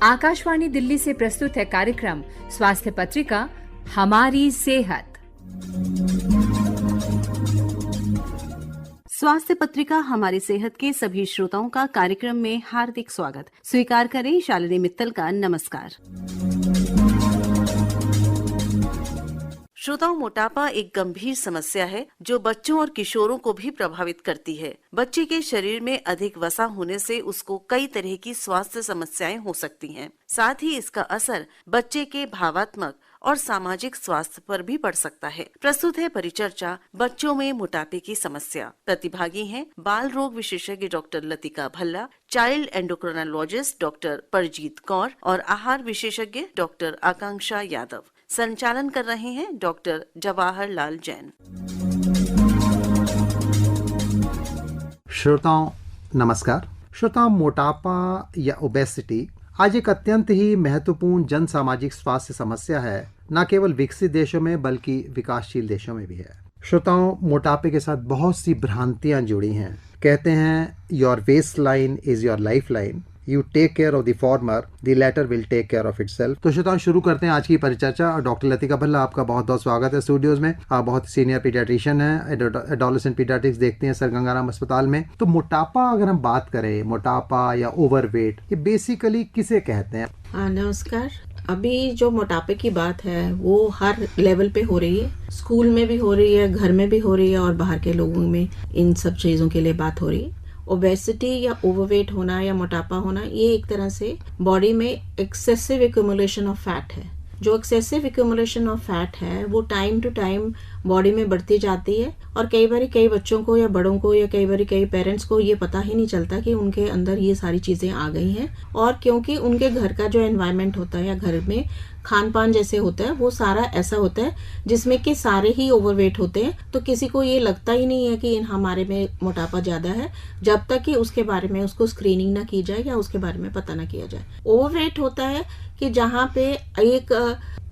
आकाशवाणी दिल्ली से प्रस्तुत है कार्यक्रम स्वास्थ्य पत्रिका हमारी सेहत। स्वास्थ्य पत्रिका हमारी सेहत के सभी श्रोताओं का कार्यक्रम में हार्दिक स्वागत। स्वीकार करें शालिनी मित्तल का नमस्कार। श्रोताओं, मोटापा एक गंभीर समस्या है जो बच्चों और किशोरों को भी प्रभावित करती है। बच्चे के शरीर में अधिक वसा होने से उसको कई तरह की स्वास्थ्य समस्याएं हो सकती हैं। साथ ही इसका असर बच्चे के भावात्मक और सामाजिक स्वास्थ्य पर भी पड़ सकता है। प्रस्तुत है परिचर्चा बच्चों में मोटापे की समस्या। प्रतिभागी हैं बाल रोग विशेषज्ञ doctor Latika Bhalla, child endocrinologist doctor Parjeet Kaur और आहार विशेषज्ञ डॉक्टर आकांक्षा यादव। संचालन कर रहे हैं डॉक्टर जवाहर लाल जैन। श्रोताओं नमस्कार। श्रोताओं, मोटापा या ओबेसिटी आज एक अत्यंत ही महत्वपूर्ण जन सामाजिक स्वास्थ्य समस्या है, न केवल विकसित देशों में बल्कि विकासशील देशों में भी है। श्रोताओं, मोटापे के साथ बहुत सी भ्रांतियां जुड़ी हैं। कहते हैं your waist line is your life line, you take care of the former, the latter will take care of itself. तो श्रोताओं, शुरू करते हैं आज की परिचर्चा। डॉक्टर लतिका भल्ला, आपका बहुत बहुत स्वागत है स्टूडियोज में। आप बहुत सीनियर पीडियाट्रिशियन हैं, एडोलेसेंट पीडियाट्रिक्स देखते हैं सर गंगाराम अस्पताल में। तो मोटापा अगर हम बात करें, मोटापा या ओवरवेट, ये बेसिकली किसे कहते हैं? नमस्कार। अभी जो मोटापे की बात है वो हर लेवल पे हो रही है। स्कूल में भी हो रही है, घर में भी हो रही है और बाहर के लोगों में इन सब चीज़ों के लिए बात हो रही है। ओबेसिटी या ओवरवेट होना या मोटापा होना, ये एक तरह से बॉडी में एक्सेसिव एक्यूमुलेशन ऑफ फैट है। जो एक्सेसिव एक्यूमुलेशन ऑफ फैट है वो टाइम टू टाइम बॉडी में बढ़ती जाती है और कई बार कई बच्चों को या बड़ों को या कई बार कई पेरेंट्स को ये पता ही नहीं चलता कि उनके अंदर ये सारी चीज़ें आ गई हैं। और क्योंकि उनके घर का जो एनवायरनमेंट होता है या घर में खान पान जैसे होता है वो सारा ऐसा होता है जिसमें कि सारे ही ओवरवेट होते हैं, तो किसी को ये लगता ही नहीं है कि हमारे में मोटापा ज़्यादा है जब तक कि उसके बारे में उसको स्क्रीनिंग ना की जाए या उसके बारे में पता ना किया जाए। ओवरवेट होता है कि जहाँ पे एक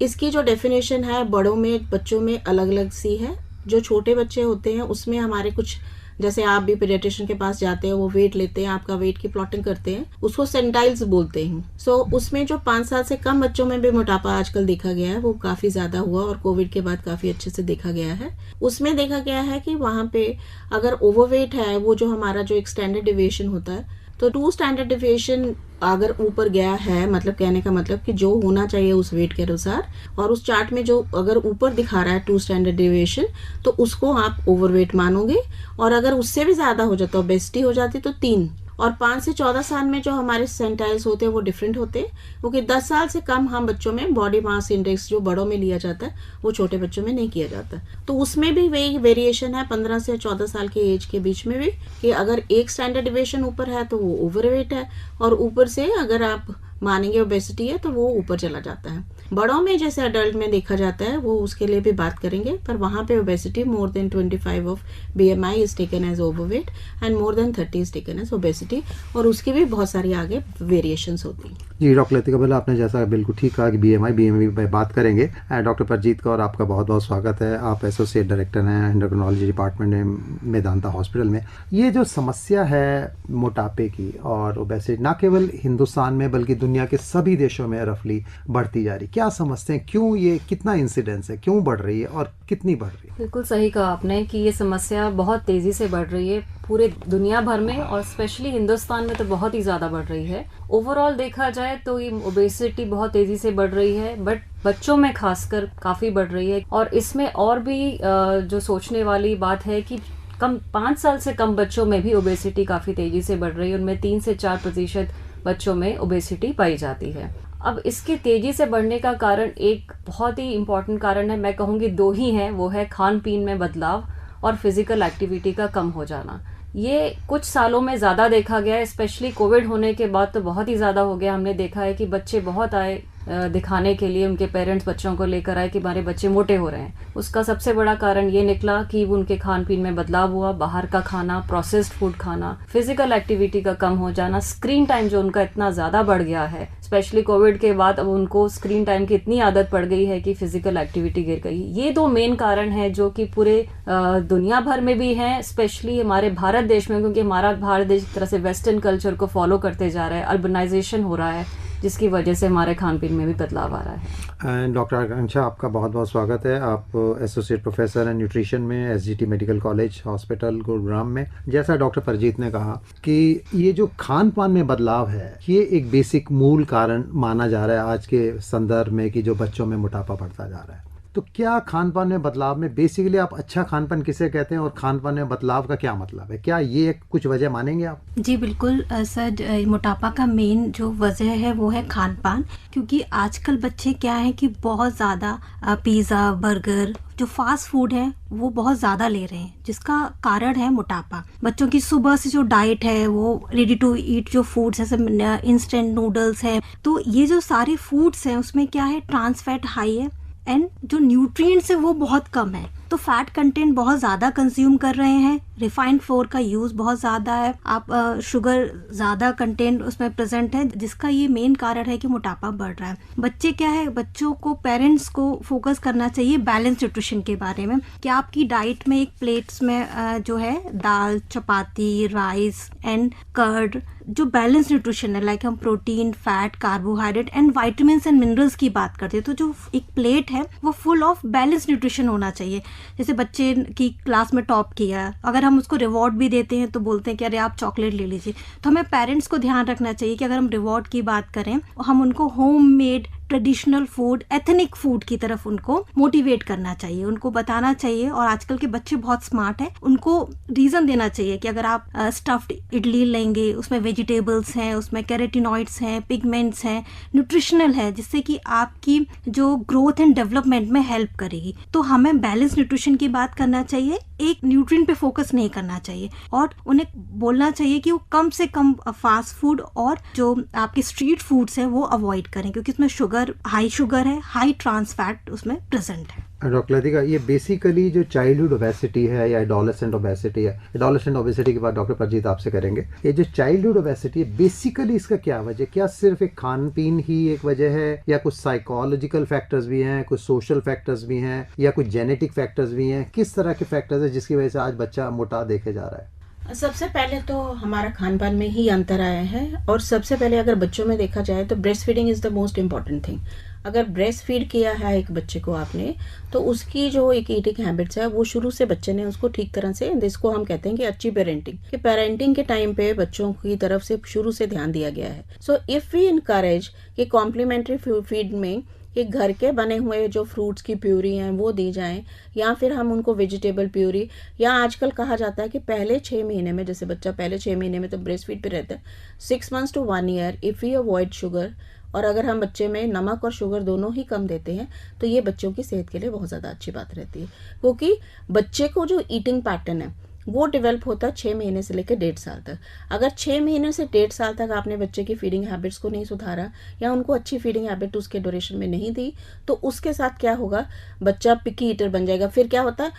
इसकी जो डेफिनेशन है बड़ों में बच्चों में अलग अलग सी है। जो छोटे बच्चे होते हैं उसमें हमारे कुछ, जैसे आप भी पीडियाट्रिशियन के पास जाते हैं, वो वेट लेते हैं, आपका वेट की प्लॉटिंग करते हैं, उसको सेंटाइल्स बोलते हैं। उसमें जो 5 साल से कम बच्चों में भी मोटापा आजकल देखा गया है वो काफ़ी ज़्यादा हुआ और कोविड के बाद काफ़ी अच्छे से देखा गया है। उसमें देखा गया है कि वहाँ पे अगर ओवरवेट है, वो जो हमारा जो एक स्टैंडर्ड डिविएशन होता है, तो 2 स्टैंडर्ड डिविएशन अगर ऊपर गया है, मतलब कहने का मतलब कि जो होना चाहिए उस वेट के अनुसार, और उस चार्ट में जो अगर ऊपर दिखा रहा है 2 स्टैंडर्ड डिविएशन, तो उसको आप ओवरवेट मानोगे। और अगर उससे भी ज़्यादा हो जाता है, ओबेसिटी हो जाती, तो 3। और 5 से 14 साल में जो हमारे सेंटाइल्स होते हैं वो डिफरेंट होते हैं, क्योंकि 10 साल से कम हम बच्चों में बॉडी मास इंडेक्स जो बड़ों में लिया जाता है वो छोटे बच्चों में नहीं किया जाता। तो उसमें भी वही वेरिएशन है 15 से 14 साल के एज के बीच में भी, कि अगर 1 स्टैंडर्ड डिविएशन ऊपर है तो वो ओवरवेट है, और ऊपर से अगर आप मानेंगे ओबेसिटी है तो वो ऊपर चला जाता है। बड़ों में जैसे अडल्ट में देखा जाता है वो उसके लिए भी बात करेंगे, पर वहाँ पे obesity more than 25 of BMI is taken as overweight and more than 30 is taken as obesity, और उसकी भी बहुत सारी आगे वेरिएशंस होती हैं। जी डॉक्टर लतिका भल्ला, आपने जैसा बिल्कुल ठीक कहा कि BMI पे बात करेंगे। डॉक्टर परजीत कौर, आपका बहुत बहुत स्वागत है। आप एसोसिएट डायरेक्टर हैं एंडोक्रिनोलॉजी डिपार्टमेंट में मेदांता हॉस्पिटल में। ये जो समस्या है मोटापे की और ओबेसिटी न केवल हिंदुस्तान में बल्कि दुनिया के सभी देशों में रफली बढ़ती जा रही, क्या समझते हैं क्यों ये, कितना इंसिडेंस है, क्यों बढ़ रही है और कितनी बढ़ रही है? बिल्कुल सही कहा आपने कि ये समस्या बहुत तेजी से बढ़ रही है पूरे दुनिया भर में और स्पेशली हिंदुस्तान में तो बहुत ही ज्यादा बढ़ रही है। ओवरऑल देखा जाए तो ये ओबेसिटी बहुत तेजी से बढ़ रही है, बट बच्चों में खासकर काफी बढ़ रही है। और इसमें और भी जो सोचने वाली बात है कि 5 साल से कम बच्चों में भी ओबेसिटी काफी तेजी से बढ़ रही है। उनमें 3 से 4% बच्चों में ओबेसिटी पाई जाती है। अब इसके तेजी से बढ़ने का कारण एक बहुत ही इम्पोर्टेंट कारण है, मैं कहूँगी 2 ही हैं, वो है खान पीन में बदलाव और फिजिकल एक्टिविटी का कम हो जाना। ये कुछ सालों में ज़्यादा देखा गया है, स्पेशली कोविड होने के बाद तो बहुत ही ज़्यादा हो गया। हमने देखा है कि बच्चे बहुत आए दिखाने के लिए, उनके पेरेंट्स बच्चों को लेकर आए कि हमारे बच्चे मोटे हो रहे हैं। उसका सबसे बड़ा कारण ये निकला कि उनके खान पीन में बदलाव हुआ, बाहर का खाना, प्रोसेस्ड फूड खाना, फिजिकल एक्टिविटी का कम हो जाना, स्क्रीन टाइम जो उनका इतना ज़्यादा बढ़ गया है, स्पेशली कोविड के बाद अब उनको स्क्रीन टाइम की इतनी आदत पड़ गई है कि फिजिकल एक्टिविटी गिर गई। ये 2 मेन कारण हैं जो कि पूरे दुनिया भर में भी हैं, स्पेशली हमारे भारत देश में, क्योंकि हमारा भारत देश एक तरह से वेस्टर्न कल्चर को फॉलो करते जा रहा है, अर्बनाइजेशन हो रहा है, जिसकी वजह से हमारे खान पीन में भी बदलाव आ रहा है। डॉक्टर आकांक्षा, आपका बहुत बहुत स्वागत है। आप एसोसिएट प्रोफेसर हैं न्यूट्रिशन में SGT medical college hospital Gurugram में। जैसा डॉक्टर परजीत ने कहा कि ये जो खान पान में बदलाव है, ये एक बेसिक मूल कारण माना जा रहा है आज के संदर्भ में कि जो बच्चों में मोटापा बढ़ता जा रहा है। तो क्या खान पान में बदलाव में बेसिकली आप अच्छा खान पान किसे कहते हैं और खान पान में बदलाव का क्या मतलब है? क्या ये कुछ वजह मानेंगे आप? जी बिल्कुल सर, मोटापा का मेन जो वजह है वो है खान पान। क्योंकि आजकल बच्चे क्या है कि बहुत ज़्यादा पिज़्ज़ा, बर्गर, जो फास्ट फूड है वो बहुत ज़्यादा ले रहे हैं, जिसका कारण है मोटापा। बच्चों की सुबह से जो डाइट है वो रेडी टू ईट जो फूड्स है, इंस्टेंट नूडल्स है, तो ये जो सारे फूड्स हैं उसमें क्या है, ट्रांस फैट हाई है एंड जो न्यूट्रिएंट्स है वो बहुत कम है। तो फैट कंटेंट बहुत ज़्यादा कंज्यूम कर रहे हैं, रिफाइंड फ्लोर का यूज़ बहुत ज़्यादा है, आप शुगर ज़्यादा कंटेंट उसमें प्रेजेंट है, जिसका ये मेन कारण है कि मोटापा बढ़ रहा है। बच्चे क्या है, बच्चों को, पेरेंट्स को फोकस करना चाहिए बैलेंस न्यूट्रिशन के बारे में कि आपकी डाइट में एक प्लेट्स में जो है दाल, चपाती, राइस एंड कर्ड, जो बैलेंस न्यूट्रिशन है, लाइक हम protein, fat, carbohydrate and vitamin and minerals की बात करते हैं, तो जो एक प्लेट है वो फुल ऑफ बैलेंस न्यूट्रिशन होना चाहिए। जैसे बच्चे की क्लास में टॉप किया, अगर हम उसको रिवॉर्ड भी देते हैं तो बोलते हैं कि अरे आप चॉकलेट ले लीजिए, तो हमें पेरेंट्स को ध्यान रखना चाहिए कि अगर हम रिवॉर्ड की बात करें, हम उनको home made traditional food, ethnic food की तरफ उनको मोटिवेट करना चाहिए, उनको बताना चाहिए। और आजकल के बच्चे बहुत स्मार्ट हैं, उनको रीज़न देना चाहिए कि अगर आप स्टफ्ड इडली लेंगे, उसमें वेजिटेबल्स हैं, उसमें कैरोटीनॉइड्स हैं, पिगमेंट्स हैं, न्यूट्रिशनल है, जिससे कि आपकी जो ग्रोथ एंड डेवलपमेंट में हेल्प करेगी। तो हमें बैलेंस न्यूट्रिशन की बात करना चाहिए, एक न्यूट्रिएंट पे फोकस नहीं करना चाहिए, और उन्हें बोलना चाहिए कि वो कम से कम फास्ट फूड और जो आपके स्ट्रीट फूड्स हैं वो अवॉइड करें, क्योंकि उसमें हाई शुगर है, हाई ट्रांस फैट उसमें प्रेजेंट है। डॉक्टर लतिका, ये बेसिकली जो चाइल्डहुड ओबेसिटी है या एडोलेसेंट ओबेसिटी है, एडोलेसेंट ओबेसिटी के बाद डॉक्टर परजीत आपसे करेंगे, ये जो चाइल्डहुड ओबेसिटी है बेसिकली इसका क्या वजह, क्या सिर्फ एक खान पीन ही एक वजह है या कुछ साइकोलॉजिकल फैक्टर्स भी हैं, कुछ सोशल फैक्टर्स भी हैं या कुछ जेनेटिक फैक्टर्स भी हैं? किस तरह के फैक्टर्स है जिसकी वजह से आज बच्चा मोटा देखे जा रहा है? सबसे पहले तो हमारा खान पान में ही अंतर आया है, और सबसे पहले अगर बच्चों में देखा जाए तो breast feeding is the most important thing. अगर ब्रेस्ट फीड किया है एक बच्चे को आपने, तो उसकी जो एक ईटिंग हैबिट्स है वो शुरू से बच्चे ने उसको ठीक तरह से, जिसको हम कहते हैं कि अच्छी पेरेंटिंग, कि पेरेंटिंग के टाइम पे बच्चों की तरफ से शुरू से ध्यान दिया गया है। सो इफ़ वी इनकरेज कि कॉम्प्लीमेंट्री फीड में कि घर के बने हुए जो फ्रूट्स की प्यूरी हैं वो दी जाएं, या फिर हम उनको वेजिटेबल प्यूरी, या आजकल कहा जाता है कि पहले 6 महीने में, जैसे बच्चा पहले 6 महीने में तो ब्रेस्ट फीड पे रहता है, 6 months to 1 year if we avoid sugar, और अगर हम बच्चे में नमक और शुगर दोनों ही कम देते हैं तो ये बच्चों की सेहत के लिए बहुत ज़्यादा अच्छी बात रहती है, क्योंकि बच्चे को जो ईटिंग पैटर्न है वो डेवलप होता है 6 महीने से लेकर 1.5 साल तक। अगर 6 महीने से 1.5 साल तक आपने बच्चे की फीडिंग हैबिट्स को नहीं सुधारा या उनको अच्छी फीडिंग हैबिट उसके ड्यूरेशन में नहीं दी, तो उसके साथ क्या होगा, बच्चा पिकी ईटर बन जाएगा। फिर क्या होता है,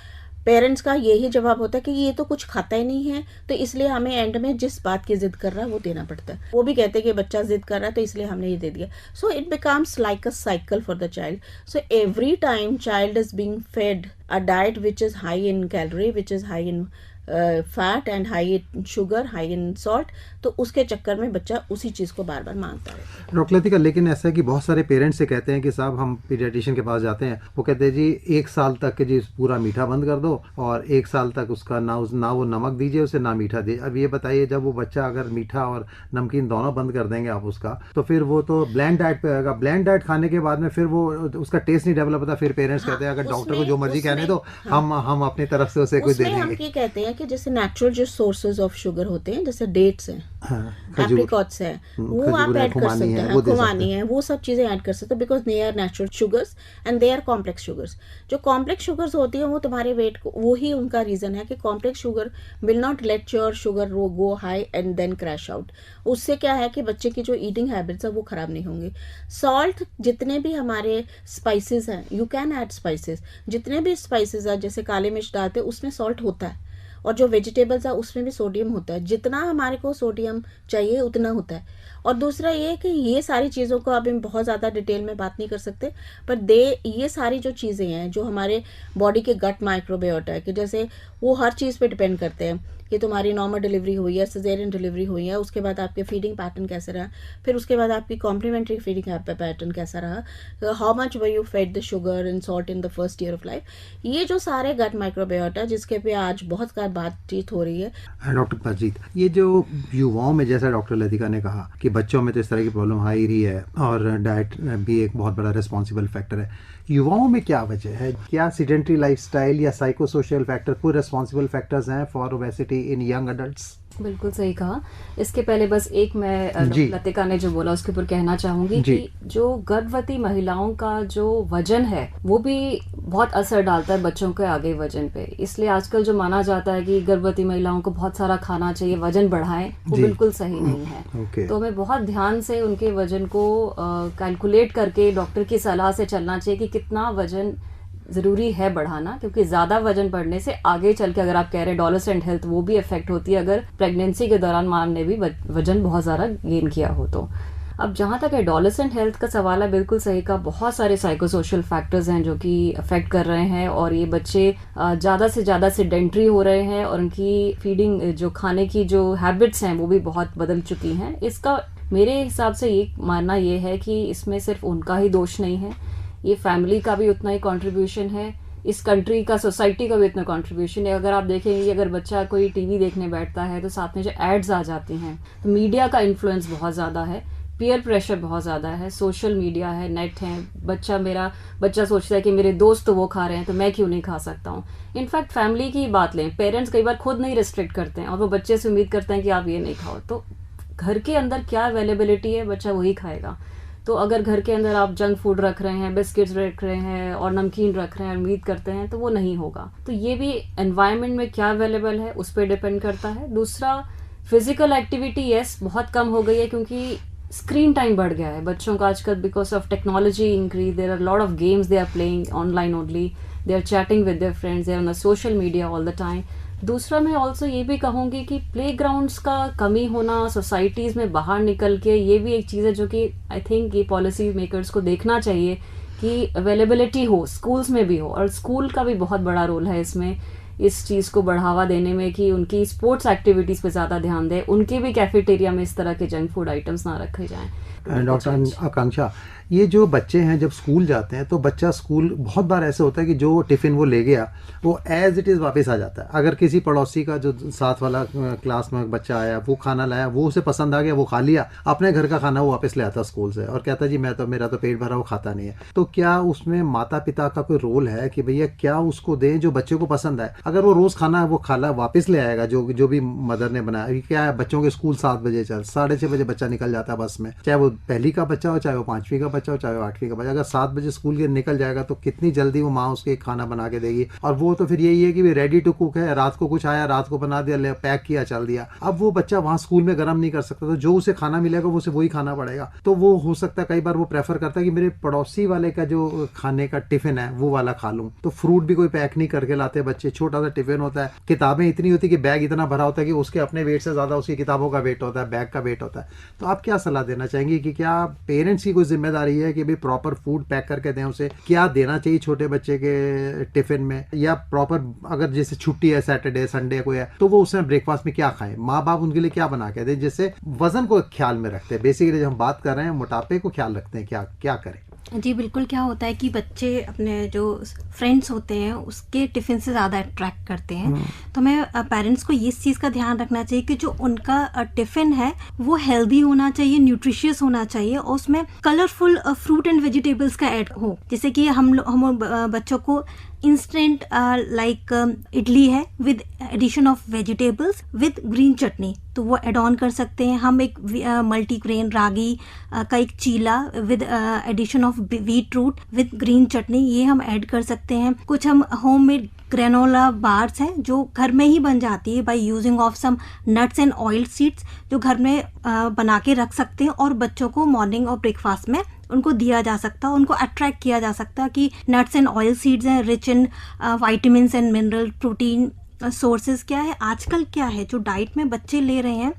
पेरेंट्स का यही जवाब होता है कि ये तो कुछ खाता ही नहीं है, तो इसलिए हमें एंड में जिस बात की जिद कर रहा है वो देना पड़ता है। वो भी कहते हैं कि बच्चा जिद कर रहा है तो इसलिए हमने ये दे दिया। So it becomes like a cycle for the child. So every time child is being fade a diet which is high in calorie, which is high in fat and high in sugar, high in salt, तो उसके चक्कर में बच्चा उसी चीज़ को बार बार मांगता है। Doctor Latika, लेकिन ऐसा है कि बहुत सारे पेरेंट्स से कहते हैं कि साहब हम पीडियाट्रिशियन के पास जाते हैं, वो कहते हैं जी 1 साल तक के जी पूरा मीठा बंद कर दो और 1 साल तक उसका ना वो नमक दीजिए उसे ना मीठा दीजिए। अब ये बताइए, जब वो बच्चा अगर मीठा और नमकीन दोनों बंद कर देंगे आप उसका, तो फिर वो तो ब्लैंड डाइट पे आएगा। ब्लैंड डाइट खाने के बाद में फिर वो उसका टेस्ट नहीं डेवलप होता। फिर पेरेंट्स कहते हैं अगर डॉक्टर को जो मर्जी कहने दो, हम अपनी तरफ से उसे कुछ दे देंगे। हम ये कहते हैं कि जैसे नेचुरल जो सोर्सेज ऑफ शुगर होते हैं, जैसे डेट्स हैं, एप्रिकॉट्स है, वो आप ऐड कर सकते हैं, खुबानी है, वो सब चीजें ऐड कर सकते हैं, because they are natural sugars and they are complex sugars. जो कॉम्प्लेक्स शुगर्स होती है वो तुम्हारे वेट को, वो ही उनका रीजन है कि complex sugar will not let your sugar go high and then crash out. उससे क्या है कि बच्चे की जो ईटिंग हैबिट्स है वो खराब नहीं होंगी। सॉल्ट, जितने भी हमारे स्पाइसेस हैं, यू कैन ऐड स्पाइसेस, जितने भी स्पाइसेस है, जैसे काली मिर्च डालते हैं उसमें सॉल्ट होता है, और जो वेजिटेबल्स है उसमें भी सोडियम होता है। जितना हमारे को सोडियम चाहिए उतना होता है, और दूसरा ये कि ये सारी चीज़ों को अब हम बहुत ज़्यादा डिटेल में बात नहीं कर सकते, पर ये सारी जो चीज़ें हैं जो हमारे बॉडी के गट माइक्रोबायोटा है, कि जैसे वो हर चीज़ पे डिपेंड करते हैं कि तुम्हारी नॉर्मल डिलीवरी हुई है, सिजेरियन डिलीवरी हुई है, उसके बाद आपके फीडिंग पैटर्न कैसे रहा, फिर उसके बाद आपकी कॉम्प्लीमेंट्री फीडिंग पैटर्न कैसा रहा, how much were you fed the sugar and salt in the first year of life, ये जो सारे गट माइक्रोबायोटा जिसके पे आज बहुत कार बातचीत हो रही है। डॉक्टर परजीत, ये जो युवाओं में, जैसा डॉक्टर लतिका ने कहा कि बच्चों में तो इस तरह की प्रॉब्लम आ ही रही है और डाइट भी एक बहुत बड़ा रिस्पॉन्सिबल फैक्टर है, युवाओं में क्या वजह है? क्या सीडेंट्री लाइफस्टाइल या साइको सोशल फैक्टर कोई रिस्पॉन्सिबल फैक्टर्स हैं for obesity in young adults? बिल्कुल सही कहा। इसके पहले बस एक मैं लतिका ने जो बोला उसके ऊपर कहना चाहूंगी कि जो गर्भवती महिलाओं का जो वजन है वो भी बहुत असर डालता है बच्चों के आगे वजन पे। इसलिए आजकल जो माना जाता है कि गर्भवती महिलाओं को बहुत सारा खाना चाहिए, वजन बढ़ाएं, वो बिल्कुल सही नहीं है। तो हमें बहुत ध्यान से उनके वजन को कैलकुलेट करके डॉक्टर की सलाह से चलना चाहिए कि कितना वजन ज़रूरी है बढ़ाना, क्योंकि ज़्यादा वजन बढ़ने से आगे चल के, अगर आप कह रहे हैं एडोलेसेंट हेल्थ, वो भी इफेक्ट होती है अगर प्रेगनेंसी के दौरान माँ ने भी वजन बहुत ज़्यादा गेन किया हो तो। अब जहाँ तक एडोलेसेंट हेल्थ का सवाल है, बिल्कुल सही का, बहुत सारे साइकोसोशल फैक्टर्स हैं जो कि अफेक्ट कर रहे हैं और ये बच्चे ज़्यादा से ज़्यादा सिडेंट्री हो रहे हैं और उनकी फीडिंग, जो खाने की जो हैबिट्स हैं वो भी बहुत बदल चुकी हैं। इसका मेरे हिसाब से ये मानना ये है कि इसमें सिर्फ उनका ही दोष नहीं है, ये फैमिली का भी उतना ही कंट्रीब्यूशन है, इस कंट्री का, सोसाइटी का भी उतना कंट्रीब्यूशन है। अगर आप देखेंगे अगर बच्चा कोई टीवी देखने बैठता है तो साथ में जो एड्स आ जाती हैं, तो मीडिया का इन्फ्लुएंस बहुत ज़्यादा है, पीयर प्रेशर बहुत ज़्यादा है, सोशल मीडिया है, नेट है। मेरा बच्चा सोचता है कि मेरे दोस्त तो वो खा रहे हैं तो मैं क्यों नहीं खा सकता हूँ। इनफैक्ट फैमिली की बात लें, पेरेंट्स कई बार खुद नहीं रिस्ट्रिक्ट करते हैं और वो बच्चे से उम्मीद करते हैं कि आप ये नहीं खाओ, तो घर के अंदर क्या अवेलेबिलिटी है बच्चा वही खाएगा। तो अगर घर के अंदर आप जंक फूड रख रहे हैं, बिस्किट्स रख रहे हैं और नमकीन रख रहे हैं, उम्मीद करते हैं, तो वो नहीं होगा। तो ये भी एनवायरनमेंट में क्या अवेलेबल है उस पर डिपेंड करता है। दूसरा, फिजिकल एक्टिविटी यस बहुत कम हो गई है क्योंकि स्क्रीन टाइम बढ़ गया है बच्चों का आजकल, because of technology increase, there are lot of games they are playing online only, they are chatting with their friends, they are on the social media all the time. दूसरा, मैं also ये भी कहूँगी कि प्लेग्राउंड्स का कमी होना societies में बाहर निकल के, ये भी एक चीज़ है जो कि आई थिंक ये पॉलिसी मेकर्स को देखना चाहिए कि अवेलेबिलिटी हो, स्कूल्स में भी हो, और स्कूल का भी बहुत बड़ा रोल है इसमें, इस चीज़ को बढ़ावा देने में कि उनकी स्पोर्ट्स एक्टिविटीज़ पे ज़्यादा ध्यान दें, उनके भी कैफेटेरिया में इस तरह के जंक फूड आइटम्स ना रखे जाएं। डॉक्टर आकांक्षा, ये जो बच्चे हैं जब स्कूल जाते हैं तो बच्चा स्कूल बहुत बार ऐसे होता है कि जो टिफ़िन वो ले गया वो एज इट इज़ वापस आ जाता है। अगर किसी पड़ोसी का जो साथ वाला क्लास में बच्चा आया, वो खाना लाया, वो उसे पसंद आ गया, वो खा लिया, अपने घर का खाना वो वापस ले आता स्कूल से और कहता जी मेरा तो पेट भरा, वो खाता नहीं है। तो क्या उसमें माता पिता का कोई रोल है कि भैया क्या उसको दें जो बच्चे को पसंद आए? अगर वो रोज़ खाना वो खाना वापस ले आएगा जो भी मदर ने बनाया, क्या है, बच्चों के स्कूल 7 बजे 6:30 बजे बच्चा निकल जाता है बस में, चाहे वो पहली का बच्चा हो, चाहे वो 5वीं का बच्चा हो, चाहे वो 8वीं का बच्चा। अगर 7 बजे स्कूल के निकल जाएगा तो कितनी जल्दी वो माँ उसके खाना बना के देगी, और वो तो फिर यही है कि रेडी टू कुक है, रात को कुछ आया, रात को बना दिया, पैक किया, चल दिया। अब वो बच्चा वहाँ स्कूल में गर्म नहीं कर सकता, तो जो उसे खाना मिलेगा वो उसे वही खाना पड़ेगा। तो वो हो सकता है कई बार वो प्रेफर करता है कि मेरे पड़ोसी वाले का जो खाने का टिफिन है वो वाला खा लूँ। तो फ्रूट भी कोई पैक नहीं करके लाते बच्चे, छोटा सा टिफिन होता है, किताबें इतनी होती कि बैग इतना भरा होता है कि उसके अपने वेट से ज़्यादा उसकी किताबों का वेट होता है, बैग का वेट होता है। तो आप क्या सलाह देना चाहेंगे कि क्या पेरेंट्स की कोई जिम्मेदारी है कि भाई प्रॉपर फूड पैक करके दें, उसे क्या देना चाहिए छोटे बच्चे के टिफिन में, या प्रॉपर अगर जैसे छुट्टी है, सैटरडे संडे को है, तो वो उसमें ब्रेकफास्ट में क्या खाएं, माँ बाप उनके लिए क्या बना के दें जिससे वजन को ख्याल में रखते हैं। बेसिकली जब हम बात कर रहे हैं मोटापे को ख्याल रखते हैं, क्या करें? जी बिल्कुल, क्या होता है कि बच्चे अपने जो फ्रेंड्स होते हैं उसके टिफ़िन से ज़्यादा अट्रैक्ट करते हैं। तो हमें पेरेंट्स को इस चीज़ का ध्यान रखना चाहिए कि जो उनका टिफ़िन है वो हेल्दी होना चाहिए, न्यूट्रिशियस होना चाहिए, और उसमें कलरफुल फ्रूट एंड वेजिटेबल्स का ऐड हो। जैसे कि हम बच्चों को इंस्टेंट लाइक इडली है with addition of vegetables with green chutney, तो वो एड ऑन कर सकते हैं। हम एक मल्टीग्रेन रागी का एक cheela with addition of wheat root with green chutney, ये हम ऐड कर सकते हैं। कुछ हम होममेड ग्रेनोला बार्स हैं जो घर में ही बन जाती है by using of some nuts and oil seeds, जो घर में बना के रख सकते हैं और बच्चों को मॉर्निंग और ब्रेकफास्ट में उनको दिया जा सकता है, उनको अट्रैक्ट किया जा सकता है कि नट्स एंड ऑयल सीड्स हैं, rich in vitamins and mineral, protein sources क्या है, आजकल क्या है जो डाइट में बच्चे ले रहे हैं,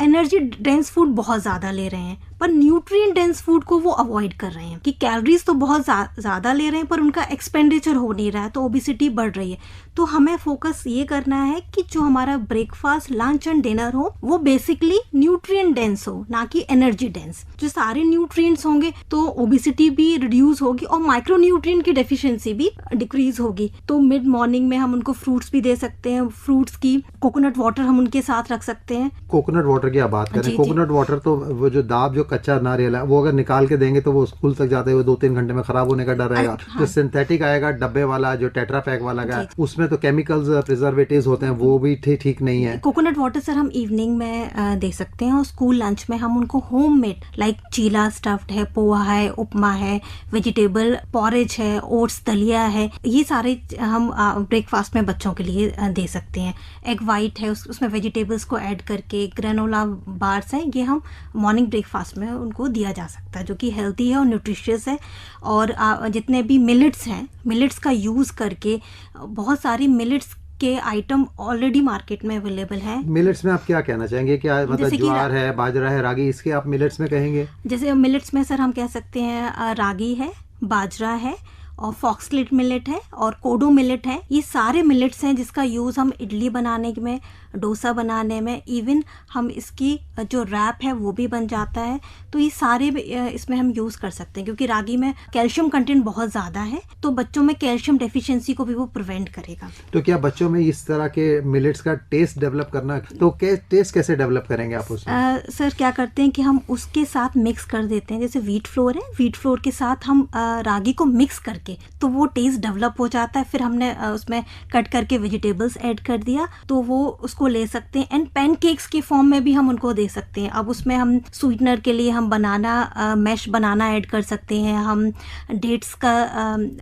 एनर्जी डेंस फूड बहुत ज़्यादा ले रहे हैं पर न्यूट्रिएंट डेंस फूड को वो अवॉइड कर रहे हैं कि कैलोरीज तो बहुत ज़्यादा ले रहे हैं पर उनका एक्सपेंडिचर हो नहीं रहा है, तो ओबिसिटी बढ़ रही है। तो हमें फोकस ये करना है कि जो हमारा ब्रेकफास्ट, लंच एंड डिनर हो वो बेसिकली न्यूट्रिएंट डेंस हो, ना कि एनर्जी डेंस। जो सारे न्यूट्रिएंट्स होंगे तो ओबिसिटी भी रिड्यूस होगी और माइक्रो न्यूट्रिएंट की डेफिशिएंसी भी डिक्रीज होगी। तो मिड मॉर्निंग में हम उनको फ्रूट्स भी दे सकते हैं, फ्रूट्स की कोकोनट वाटर हम उनके साथ रख सकते हैं। कोकोनट वाटर की आप बात करें, कोकोनट वाटर तो वो जो दाब जो कच्चा नारियल है वो अगर निकाल के देंगे तो वो स्कूल तक जाते हुए 2-3 घंटे में खराब होने का डर रहेगा। जो सिंथेटिक आएगा डब्बे वाला, जो टेट्रा पैक वाला है, उसमें तो केमिकल्स, प्रिजर्वेटिव्स होते हैं, वो भी ठीक नहीं है। कोकोनट वाटर सर हम इवनिंग में दे सकते हैं और स्कूल लंच में हम उनको होममेड लाइक चीला स्टफ्ड है, पोहा है, उपमा है, वेजिटेबल पॉरेज है, ओट्स दलिया है, ये सारे हम ब्रेकफास्ट में बच्चों के लिए दे सकते हैं। एग वाइट है, उसमें वेजिटेबल्स को ऐड करके, ग्रेनोला बार्स हैं, ये हम मॉर्निंग ब्रेकफास्ट में उनको दिया जा सकता है जो कि हेल्दी है और न्यूट्रिशियस है। और जितने भी मिलेट्स हैं, मिलेट्स का यूज़ करके बहुत सारी मिलेट्स के आइटम ऑलरेडी मार्केट में अवेलेबल है। मिलेट्स में आप क्या कहना चाहेंगे? क्या मतलब ज्वार है, बाजरा है, रागी, इसके आप मिलेट्स में कहेंगे? जैसे मिलेट्स में सर हम कह सकते हैं रागी है, बाजरा है और फॉक्सटेल मिलेट है और कोडो मिलेट है। ये सारे मिलेट्स हैं जिसका यूज़ हम इडली बनाने में, डोसा बनाने में, इवन हम इसकी जो रैप है वो भी बन जाता है। तो ये सारे इसमें हम यूज़ कर सकते हैं क्योंकि रागी में कैल्शियम कंटेंट बहुत ज़्यादा है, तो बच्चों में कैल्शियम डेफिशिएंसी को भी वो प्रिवेंट करेगा। तो क्या बच्चों में इस तरह के मिलेट्स का टेस्ट डेवलप करना, तो टेस्ट कैसे डेवलप करेंगे आप उसमें? सर क्या करते हैं कि हम उसके साथ मिक्स कर देते हैं। जैसे व्हीट फ्लोर है, व्हीट फ्लोर के साथ हम रागी को मिक्स करके तो वो टेस्ट डेवलप हो जाता है। फिर हमने उसमें कट करके वेजिटेबल्स ऐड कर दिया तो वो उसको ले सकते हैं। एंड पैनकेक्स के फॉर्म में भी हम उनको दे सकते हैं। अब उसमें हम स्वीटनर के लिए हम बनाना मैश बनाना ऐड कर सकते हैं, हम डेट्स का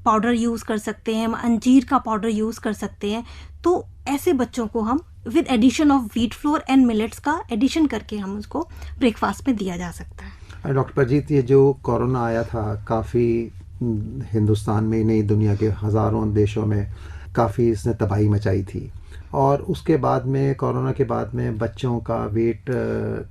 पाउडर यूज़ कर सकते हैं, हम अंजीर का पाउडर यूज़ कर सकते हैं। तो ऐसे बच्चों को हम with addition of wheat flour and millets का एडिशन करके हम उसको ब्रेकफास्ट में दिया जा सकता है। डॉक्टर परजीत, ये जो कोरोना आया था काफ़ी हिंदुस्तान में नहीं, दुनिया के हज़ारों देशों में काफ़ी इसने तबाही मचाई थी और उसके बाद में, कोरोना के बाद में बच्चों का वेट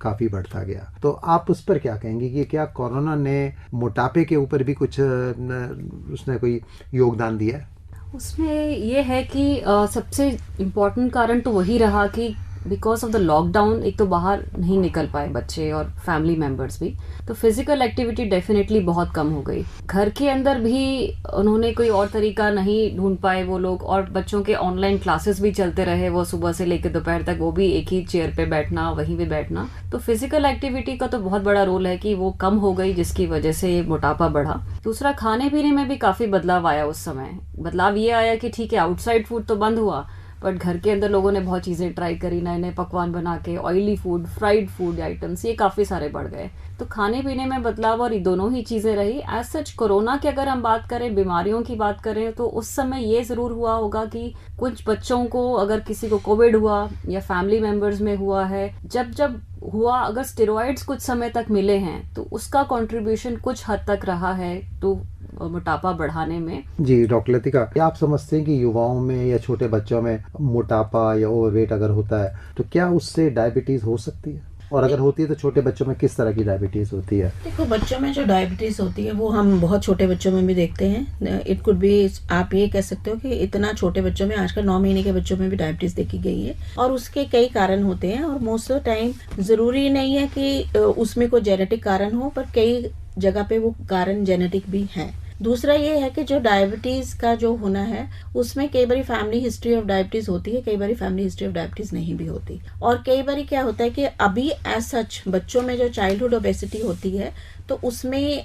काफ़ी बढ़ता गया। तो आप उस पर क्या कहेंगे कि क्या कोरोना ने मोटापे के ऊपर भी कुछ उसने कोई योगदान दिया है? उसमें ये है कि सबसे इम्पोर्टेंट कारण तो वही रहा कि बिकॉज ऑफ द लॉकडाउन एक तो बाहर नहीं निकल पाए बच्चे और फैमिली मेम्बर्स भी, तो फिजिकल एक्टिविटी डेफिनेटली बहुत कम हो गई। घर के अंदर भी उन्होंने कोई और तरीका नहीं ढूंढ पाए वो लोग, और बच्चों के ऑनलाइन क्लासेस भी चलते रहे, वो सुबह से लेकर दोपहर तक वो भी एक ही चेयर पे बैठना, वहीं पे बैठना। तो फिजिकल एक्टिविटी का तो बहुत बड़ा रोल है कि वो कम हो गई, जिसकी वजह से मोटापा बढ़ा। दूसरा, खाने पीने में भी काफ़ी बदलाव आया उस समय। बदलाव ये आया कि ठीक है, आउटसाइड फूड तो बंद हुआ बट घर के अंदर लोगों ने बहुत चीज़ें ट्राई करी, नए नए पकवान बना के, oily food, fried food items, ये काफ़ी सारे बढ़ गए। तो खाने पीने में बदलाव और ये दोनों ही चीज़ें रही। एज सच कोरोना की अगर हम बात करें, बीमारियों की बात करें, तो उस समय ये ज़रूर हुआ होगा कि कुछ बच्चों को, अगर किसी को कोविड हुआ या फैमिली मेम्बर्स में हुआ है, जब हुआ, अगर स्टेरॉइड्स कुछ समय तक मिले हैं तो उसका कंट्रीब्यूशन कुछ हद तक रहा है तो मोटापा बढ़ाने में। जी डॉक्टर लतिका, क्या आप समझते हैं कि युवाओं में या छोटे बच्चों में मोटापा या ओवरवेट अगर होता है तो क्या उससे डायबिटीज हो सकती है? और अगर होती है तो छोटे बच्चों में किस तरह की डायबिटीज होती है? देखो, बच्चों में जो डायबिटीज होती है वो हम बहुत छोटे बच्चों में भी देखते हैं। इट कुड बी, आप ये कह सकते हो कि इतना छोटे बच्चों में, आजकल 9 महीने के बच्चों में भी डायबिटीज देखी गई है और उसके कई कारण होते हैं। और मोस्ट ऑफ टाइम जरूरी नहीं है कि उसमें कोई जेनेटिक कारण हो, पर कई जगह पे वो कारण जेनेटिक भी हैं। दूसरा ये है कि जो डायबिटीज का जो होना है उसमें कई बार फैमिली हिस्ट्री ऑफ डायबिटीज होती है, कई बार फैमिली हिस्ट्री ऑफ डायबिटीज नहीं भी होती। और कई बार क्या होता है कि अभी एज सच बच्चों में जो चाइल्डहुड ओबेसिटी होती है तो उसमें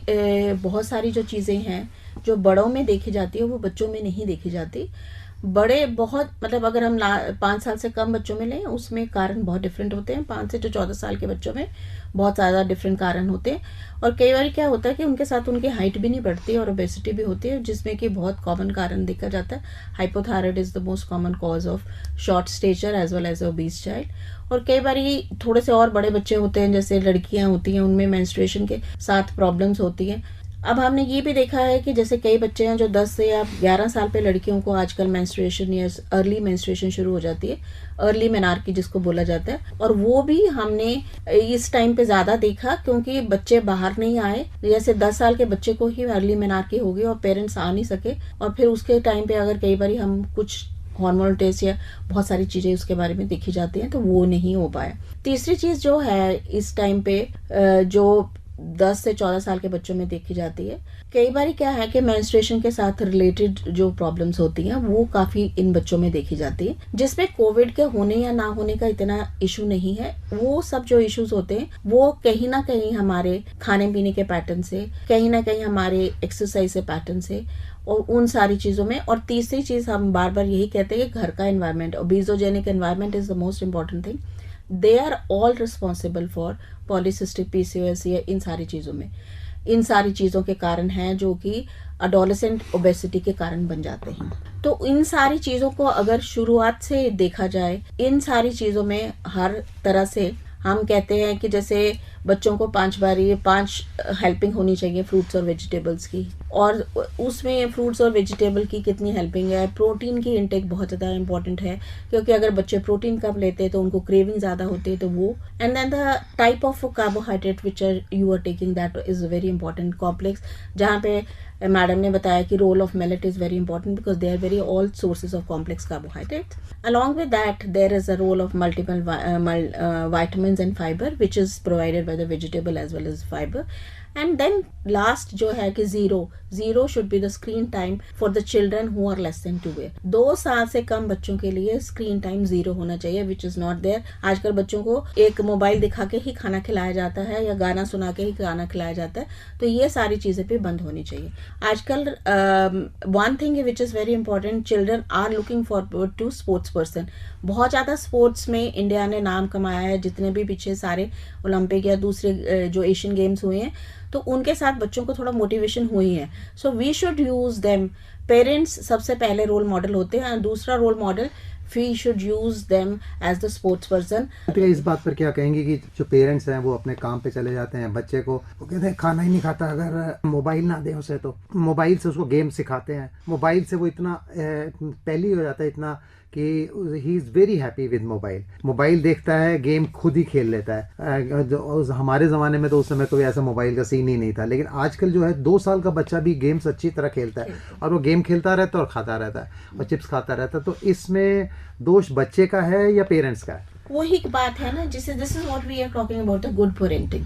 बहुत सारी जो चीज़ें हैं जो बड़ों में देखी जाती है वो बच्चों में नहीं देखी जाती। बड़े बहुत, मतलब अगर हम 5 साल से कम बच्चों में लें उसमें कारण बहुत डिफरेंट होते हैं। 5 से 14 साल के बच्चों में बहुत ज़्यादा डिफरेंट कारण होते हैं। और कई बार क्या होता है कि उनके साथ उनकी हाइट भी नहीं बढ़ती और ओबेसिटी भी होती है, जिसमें कि बहुत कॉमन कारण देखा जाता है। Hypothyroid is the most common cause of short stature as well as obese child. और कई बार थोड़े से और बड़े बच्चे होते हैं, जैसे लड़कियां होती हैं, उनमें मेंस्ट्रुएशन के साथ प्रॉब्लम्स होती हैं। अब हमने ये भी देखा है कि जैसे कई बच्चे हैं जो 10 से या 11 साल पे लड़कियों को आजकल मेंस्ट्रुएशन या अर्ली मेंस्ट्रुएशन शुरू हो जाती है, अर्ली मेनार्की जिसको बोला जाता है, और वो भी हमने इस टाइम पे ज़्यादा देखा क्योंकि बच्चे बाहर नहीं आए। जैसे 10 साल के बच्चे को ही अर्ली मेनार्की हो गई और पेरेंट्स आ नहीं सके, और फिर उसके टाइम पे अगर कई बार हम कुछ हार्मोनल टेस्ट या बहुत सारी चीज़ें उसके बारे में देखी जाती हैं तो वो नहीं हो पाया। तीसरी चीज़ जो है इस टाइम पे जो 10 से 14 साल के बच्चों में देखी जाती है, कई बार क्या है कि मेंस्ट्रुएशन के साथ रिलेटेड जो प्रॉब्लम्स होती हैं वो काफ़ी इन बच्चों में देखी जाती है, जिसमें कोविड के होने या ना होने का इतना इशू नहीं है। वो सब जो इश्यूज होते हैं वो कहीं ना कहीं हमारे खाने पीने के पैटर्न से, कहीं ना कहीं हमारे एक्सरसाइज से पैटर्न से और उन सारी चीज़ों में। और तीसरी चीज़ हम बार बार यही कहते हैं कि घर का environment, obesogenic environment is the most important thing. They are all responsible for polycystic PCOS या इन सारी चीज़ों में, इन सारी चीज़ों के कारण हैं जो कि अडोलेसेंट ओबेसिटी के कारण बन जाते हैं। तो इन सारी चीज़ों को अगर शुरुआत से देखा जाए, इन सारी चीज़ों में हर तरह से हम कहते हैं कि जैसे बच्चों को 5 हेल्पिंग होनी चाहिए फ्रूट्स और वेजिटेबल्स की, और उसमें फ्रूट्स और वेजिटेबल की कितनी हेल्पिंग है। प्रोटीन की इंटेक बहुत ज़्यादा इंपॉर्टेंट है क्योंकि अगर बच्चे प्रोटीन कम लेते हैं तो उनको क्रेविंग ज़्यादा होती है, तो वो and then the type of carbohydrate which you are taking that is very important. Complex, जहाँ पे मैडम ने बताया कि role of millet is very important because they are very all sources of complex carbohydrate. Along with that, there is a role of multiple vitamins and fiber, which is provided by the vegetable as well as fiber. And then last जो है कि zero should be the screen time for the children who are less than 2 years. 2 साल से कम बच्चों के लिए screen time 0 होना चाहिए, which is not there. आजकल बच्चों को एक मोबाइल दिखा के ही खाना खिलाया जाता है या गाना सुना के ही खाना खिलाया जाता है, तो ये सारी चीज़ें भी बंद होनी चाहिए। आजकल one thing which is very important, children are looking forward to sports person. बहुत ज़्यादा स्पोर्ट्स में इंडिया ने नाम कमाया है, जितने भी पीछे सारे ओलंपिक या दूसरे जो एशियन गेम्स हुए हैं तो उनके साथ बच्चों को थोड़ा मोटिवेशन हुई है। So we should use them. Parents सबसे पहले रोल मॉडल होते हैं, और दूसरा role model we should use them as the sports person. इस बात पर क्या कहेंगे कि जो पेरेंट्स हैं वो अपने काम पे चले जाते हैं, बच्चे को वो कहते हैं खाना ही नहीं खाता अगर मोबाइल ना दें उसे, तो मोबाइल से उसको गेम सिखाते हैं, मोबाइल से वो इतना पहली हो जाता है इतना कि he is very happy with mobile. Mobile देखता है, गेम खुद ही खेल लेता है। हमारे ज़माने में तो उस समय कोई ऐसा मोबाइल का सीन ही नहीं था, लेकिन आजकल जो है 2 साल का बच्चा भी गेम्स अच्छी तरह खेलता है और वो गेम खेलता रहता है और खाता रहता है और चिप्स खाता रहता है। तो इसमें दोष बच्चे का है या पेरेंट्स का है? वही बात है ना, this is what we are talking about the good parenting,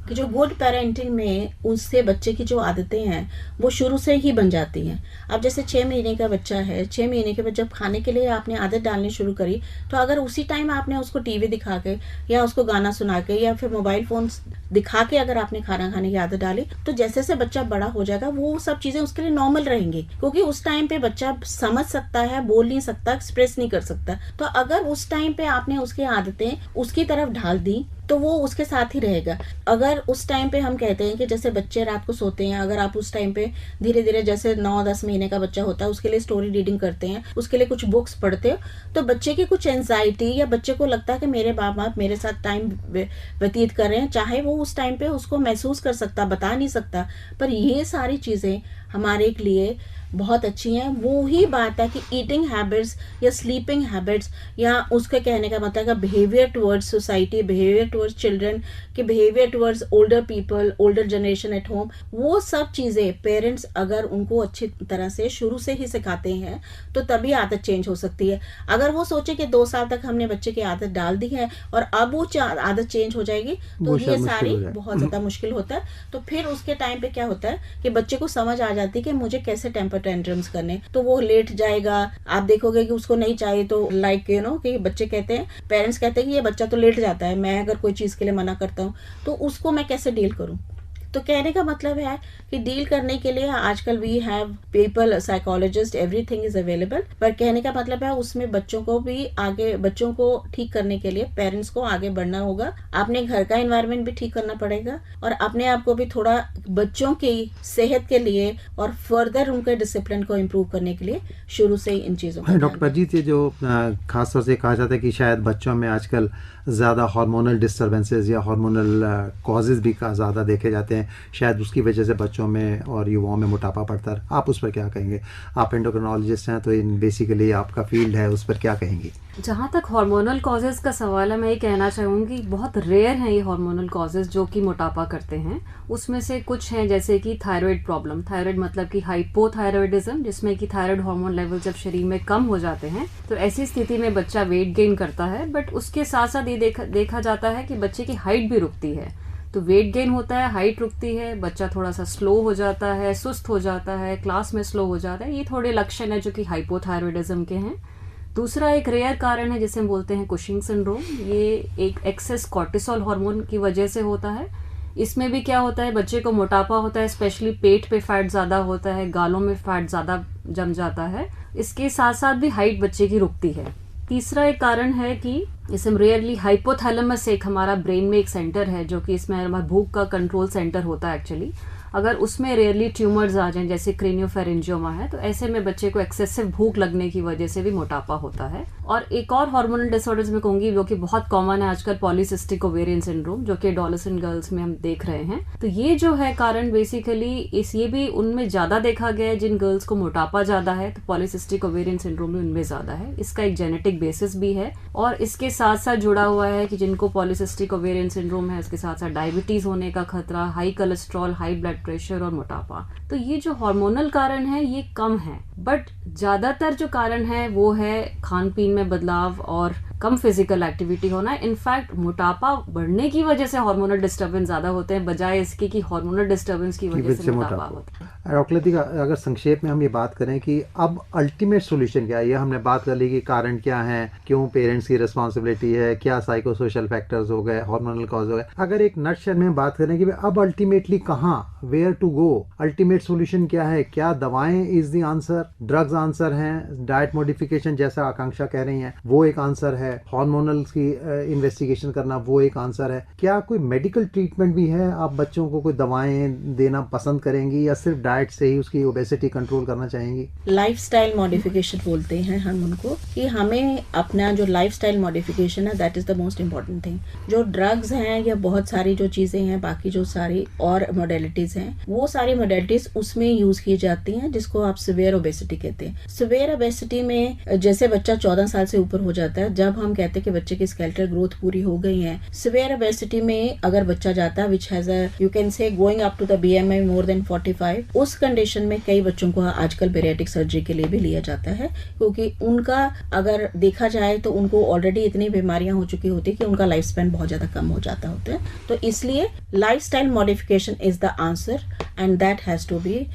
कि जो गुड पेरेंटिंग में उससे बच्चे की जो आदतें हैं वो शुरू से ही बन जाती हैं। अब जैसे 6 महीने का बच्चा है, 6 महीने के बाद जब खाने के लिए आपने आदत डालनी शुरू करी, तो अगर उसी टाइम आपने उसको टीवी दिखा के या उसको गाना सुना के या फिर मोबाइल फोन दिखा के अगर आपने खाना खाने की आदत डाली, तो जैसे जैसे बच्चा बड़ा हो जाएगा वो सब चीज़ें उसके लिए नॉर्मल रहेंगी, क्योंकि उस टाइम पे बच्चा समझ सकता है, बोल नहीं सकता, एक्सप्रेस नहीं कर सकता। तो अगर उस टाइम पे आपने उसकी आदतें उसकी तरफ ढाल दी तो वो उसके साथ ही रहेगा। अगर उस टाइम पे हम कहते हैं कि जैसे बच्चे रात को सोते हैं, अगर आप उस टाइम पे धीरे धीरे जैसे 9-10 महीने का बच्चा होता है उसके लिए स्टोरी रीडिंग करते हैं, उसके लिए कुछ बुक्स पढ़ते हो, तो बच्चे की कुछ एंजाइटी या बच्चे को लगता है कि मेरे बाप बाप मेरे साथ टाइम व्यतीत कर रहे हैं, चाहे वो उस टाइम पे उसको महसूस कर सकता, बता नहीं सकता, पर ये सारी चीज़ें हमारे लिए बहुत अच्छी हैं। वो ही बात है कि ईटिंग हैबिट्स या स्लीपिंग हैबिट्स या उसके कहने का मतलब है behaviour towards society, behaviour towards children, कि behaviour towards older people, older generation at home, वो सब चीज़ें पेरेंट्स अगर उनको अच्छी तरह से शुरू से ही सिखाते हैं तो तभी आदत चेंज हो सकती है। अगर वो सोचे कि 2 साल तक हमने बच्चे की आदत डाल दी है और अब वो आदत चेंज हो जाएगी, तो ये सारी बहुत ज़्यादा मुश्किल होता है। तो फिर उसके टाइम पे क्या होता है कि बच्चे को समझ आ जाती है कि मुझे कैसे टेम्पर टेंट्रम्स करने, तो वो लेट जाएगा। आप देखोगे कि उसको नहीं चाहिए तो लाइक कि बच्चे कहते हैं, पेरेंट्स कहते हैं कि ये बच्चा तो लेट जाता है, मैं अगर कोई चीज़ के लिए मना करता हूँ तो उसको मैं कैसे डील करूँ। तो कहने का मतलब है कि डील करने के लिए आजकल we have people, psychologist, everything is available, पर कहने का मतलब है उसमें बच्चों को भी आगे, बच्चों को ठीक करने के लिए पेरेंट्स को आगे बढ़ना होगा। अपने घर का एनवायरनमेंट भी ठीक करना पड़ेगा और अपने आप को भी थोड़ा बच्चों की सेहत के लिए और फर्दर उनके डिसिप्लिन को इम्प्रूव करने के लिए शुरू से ही इन चीज़ों को। डॉक्टर परजीत, ये जो खासतौर से कहा जाता है कि शायद बच्चों में आजकल ज़्यादा हार्मोनल डिस्टर्बेंसेस या हार्मोनल कॉजेज़ भी ज़्यादा देखे जाते हैं, हैं, शायद उसकी वजह से बच्चों में और युवाओं में मोटापा बढ़ता है। आप उस पर क्या कहेंगे? आप एंडोक्रिनोलॉजिस्ट हैं, तो इन बेसिकली आपका फील्ड है, उस पर क्या कहेंगी? जहाँ तक हार्मोनल कॉजेज़ का सवाल है, मैं ये कहना चाहूँगी बहुत रेयर हैं ये हार्मोनल कॉजेज़ जो कि मोटापा करते हैं। उसमें से कुछ हैं जैसे कि थायराइड प्रॉब्लम, थायराइड मतलब कि हाइपोथायराइडिज्म, जिसमें कि थायराइड हार्मोन लेवल जब शरीर में कम हो जाते हैं तो ऐसी स्थिति में बच्चा वेट गेन करता है। बट उसके साथ साथ ये देखा जाता है कि बच्चे की हाइट भी रुकती है। तो वेट गेन होता है, हाइट रुकती है, बच्चा थोड़ा सा स्लो हो जाता है, सुस्त हो जाता है, क्लास में स्लो हो जाता है। ये थोड़े लक्षण है जो कि हाइपोथायराइडिज्म के हैं। दूसरा एक रेयर कारण है जिसे हम बोलते हैं कुशिंग सिंड्रोम। ये एक एक्सेस कॉर्टिसोल हार्मोन की वजह से होता है। इसमें भी क्या होता है, बच्चे को मोटापा होता है, स्पेशली पेट पे फैट ज़्यादा होता है, गालों में फैट ज़्यादा जम जाता है। इसके साथ साथ भी हाइट बच्चे की रुकती है। तीसरा एक कारण है कि इसमें रेयरली हाइपोथैलेमस एक हमारा ब्रेन में एक सेंटर है जो कि इसमें हमारा भूख का कंट्रोल सेंटर होता है एक्चुअली। अगर उसमें रेयरली ट्यूमर्स आ जाएं जैसे क्रेनियोफेरेंजियोमा है तो ऐसे में बच्चे को एक्सेसिव भूख लगने की वजह से भी मोटापा होता है। और एक और हार्मोनल डिसऑर्डर्स में कहूंगी जो कि बहुत कॉमन है आजकल, पॉलीसिस्टिक ओवेरियन सिंड्रोम, जो कि एडोलेसेंट गर्ल्स में हम देख रहे हैं। तो ये जो है कारण बेसिकली ये भी उनमें ज्यादा देखा गया है जिन गर्ल्स को मोटापा ज्यादा है, तो पॉलीसिस्टिक ओवेरियन सिंड्रोम भी उनमें ज्यादा है। इसका एक जेनेटिक बेसिस भी है और इसके साथ साथ जुड़ा हुआ है कि जिनको पॉलीसिस्टिक ओवेरियन सिंड्रोम है उसके साथ साथ डायबिटीज होने का खतरा, high cholesterol, high blood pressure और मोटापा। तो ये जो हार्मोनल कारण है ये कम है, बट ज्यादातर जो कारण है वो है खान पीन में बदलाव और कम फिजिकल एक्टिविटी होना। इनफैक्ट मोटापा बढ़ने की वजह से हार्मोनल डिस्टर्बेंस ज्यादा होते हैं बजाय इसके कि हार्मोनल डिस्टर्बेंस की वजह से मोटापा होता है। डॉक्टर लतिका, अगर संक्षेप में हम ये बात करें कि अब अल्टीमेट सोल्यूशन क्या है, ये हमने बात कर ली कि कारण क्या है, क्यों पेरेंट्स की रिस्पॉन्सिबिलिटी है, क्या साइको सोशल फैक्टर्स हो गए, हार्मोनल कॉज हो गए। अगर एक नटशेल में बात करें कि अब अल्टीमेटली कहाँ, where to go, ultimate solution क्या है? क्या दवाएं is the answer, drugs answer हैं, डाइट मॉडिफिकेशन जैसा आकांक्षा कह रही हैं वो एक आंसर है, हार्मोनल की इन्वेस्टिगेशन करना वो एक आंसर है, क्या कोई मेडिकल ट्रीटमेंट भी है? आप बच्चों को कोई दवाएं देना पसंद करेंगी या सिर्फ डाइट से ही उसकी ओबेसिटी कंट्रोल करना चाहेंगी? लाइफस्टाइल मॉडिफिकेशन बोलते हैं हम उनको, कि हमें अपना जो लाइफस्टाइल मॉडिफिकेशन है that is the most important thing. जो ड्रग्स हैं या बहुत सारी जो चीजें हैं, बाकी जो सारी और मोडेलिटीज हैं, वो सारी मोडेलिटीज उसमें यूज की जाती हैं जिसको आप सिवियर ओबेसिटी कहते हैं। सिवियर ओबेसिटी में जैसे बच्चा 14 साल से ऊपर हो जाता है, जब हम कहते हैं कि बच्चे की स्केलेटल ग्रोथ पूरी हो गई है। सिवियर ओबेसिटी में अगर बच्चा जाता है which has a you can say going up to the BMI more than 45, उस कंडीशन में कई बच्चों को आजकल बेरियाट्रिक सर्जरी के लिए भी लिया जाता है, क्योंकि उनका अगर देखा जाए तो उनको ऑलरेडी इतनी बीमारियां हो चुकी होती कि उनका लाइफ स्पैन बहुत ज्यादा कम हो जाता होता है। तो इसलिए lifestyle modification is the answer and that has to be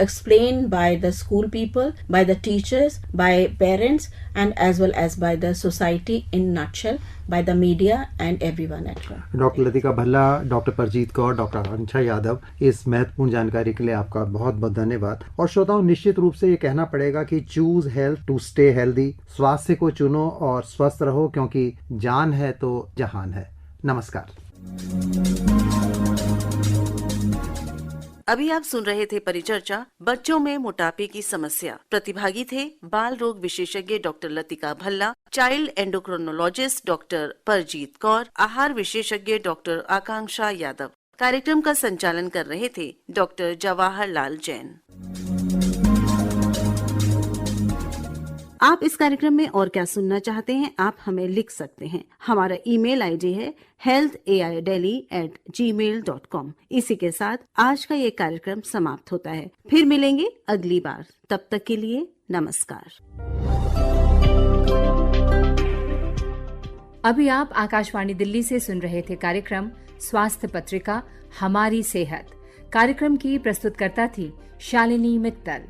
explained by the school people, by the teachers, by parents, and as well as by the society in nutshell, by the media and everyone at home. Doctor Latika Bhalla, doctor Parjeet Kaur, doctor Akanksha Yadav, इस महत्वपूर्ण जानकारी के लिए आपका बहुत बहुत धन्यवाद। और श्रोताओं, निश्चित रूप से ये कहना पड़ेगा कि choose health to stay healthy, स्वास्थ्य को चुनो और स्वस्थ रहो, क्योंकि जान है तो जहान है। नमस्कार। अभी आप सुन रहे थे परिचर्चा बच्चों में मोटापे की समस्या। प्रतिभागी थे बाल रोग विशेषज्ञ doctor Latika Bhalla, child endocrinologist doctor Parjeet Kaur, आहार विशेषज्ञ डॉक्टर आकांक्षा यादव। कार्यक्रम का संचालन कर रहे थे डॉक्टर जवाहर लाल जैन। आप इस कार्यक्रम में और क्या सुनना चाहते हैं, आप हमें लिख सकते हैं। हमारा ईमेल आईडी है healthaidelhi@gmail.com। इसी के साथ आज का ये कार्यक्रम समाप्त होता है। फिर मिलेंगे अगली बार, तब तक के लिए नमस्कार। अभी आप आकाशवाणी दिल्ली से सुन रहे थे कार्यक्रम स्वास्थ्य पत्रिका हमारी सेहत। कार्यक्रम की प्रस्तुतकर्ता थी शालिनी मित्तल।